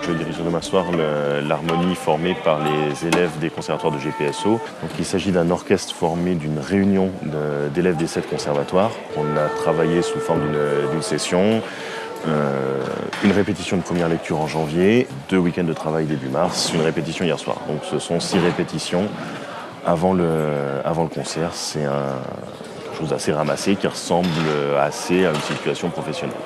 Je dirige demain soir l'harmonie formée par les élèves des conservatoires de GPSO. Donc, il s'agit d'un orchestre formé d'une réunion d'élèves des 7 conservatoires. On a travaillé sous forme d'une session, une répétition de première lecture en janvier, 2 week-ends de travail début mars, une répétition hier soir. Donc ce sont 6 répétitions avant le concert. C'est quelque chose d'assez ramassé qui ressemble assez à une situation professionnelle.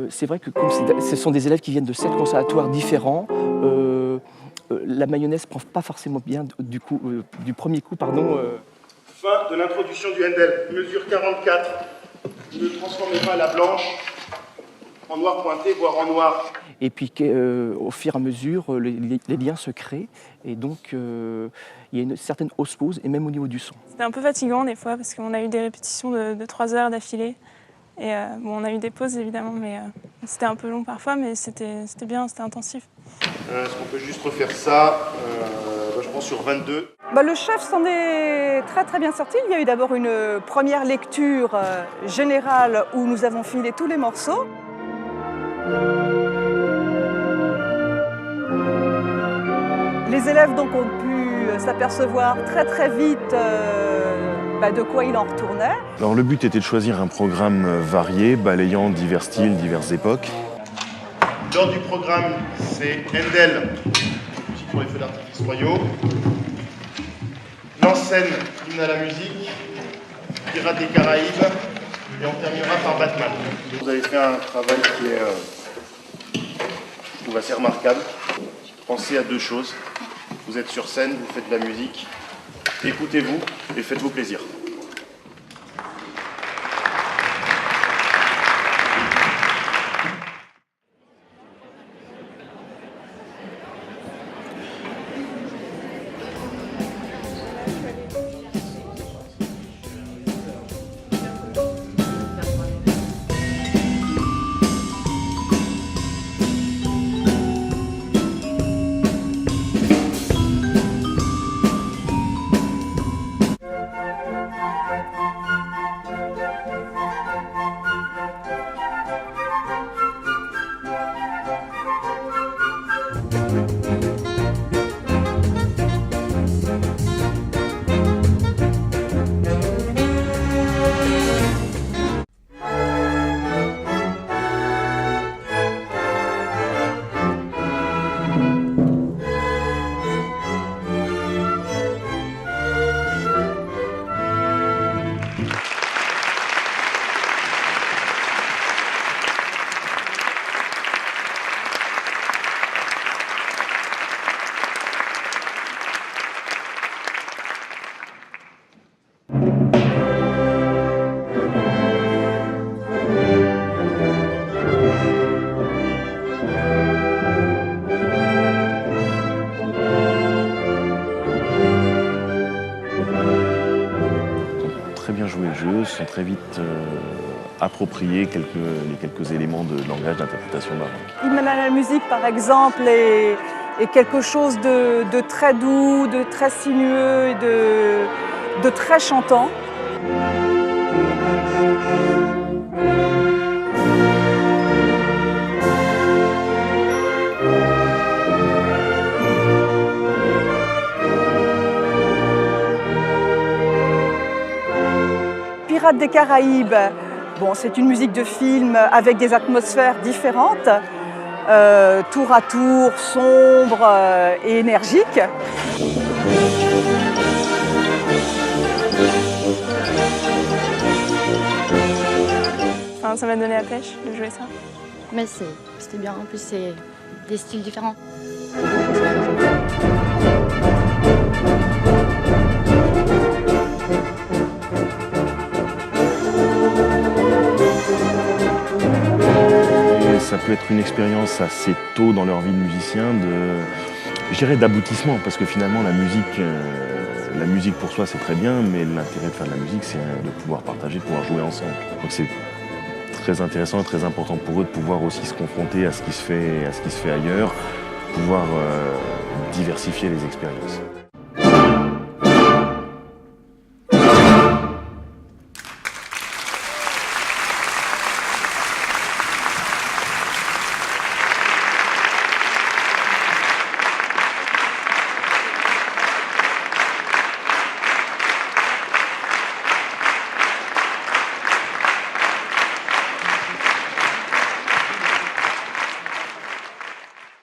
C'est vrai que comme ce sont des élèves qui viennent de 7 conservatoires différents, la mayonnaise ne prend pas forcément bien du premier coup. Fin de l'introduction du Handel, mesure 44. Ne transformez pas la blanche en noir pointé, voire en noir. Et puis au fur et à mesure, les liens se créent et donc il y a une certaine osmose et même au niveau du son. C'était un peu fatigant des fois parce qu'on a eu des répétitions de 3 heures d'affilée. Et bon, on a eu des pauses évidemment, mais c'était un peu long parfois, mais c'était bien, c'était intensif. Est-ce qu'on peut juste refaire ça je pense sur 22. Le chef s'en est très bien sorti. Il y a eu d'abord une première lecture générale où nous avons filé tous les morceaux. Les élèves donc ont pu s'apercevoir très vite de quoi il en retournait. Alors, le but était de choisir un programme varié, balayant divers styles, diverses époques. L'ordre du programme, c'est Handel, musique pour les feux d'artifice royaux. L'enseigne, hymne à la musique, Pirates des Caraïbes, et on terminera par Batman. Vous avez fait un travail qui est, je trouve, assez remarquable. Pensez à 2 choses. Vous êtes sur scène, vous faites de la musique. Écoutez-vous et faites-vous plaisir. Très bien joué le jeu, se sont très vite appropriés les quelques éléments de langage d'interprétation baroque. Hymne à la musique, par exemple, est quelque chose de très doux, de très sinueux et de très chantant. Pirates des Caraïbes, c'est une musique de film avec des atmosphères différentes, tour à tour, sombre et énergique. Enfin, ça m'a donné la pêche de jouer ça. Mais c'était bien, en plus c'est des styles différents. Ça peut être une expérience assez tôt dans leur vie de musicien, je dirais d'aboutissement, parce que finalement la musique pour soi c'est très bien, mais l'intérêt de faire de la musique c'est de pouvoir partager, de pouvoir jouer ensemble. Donc c'est très intéressant et très important pour eux de pouvoir aussi se confronter à ce qui se fait ailleurs, pouvoir diversifier les expériences.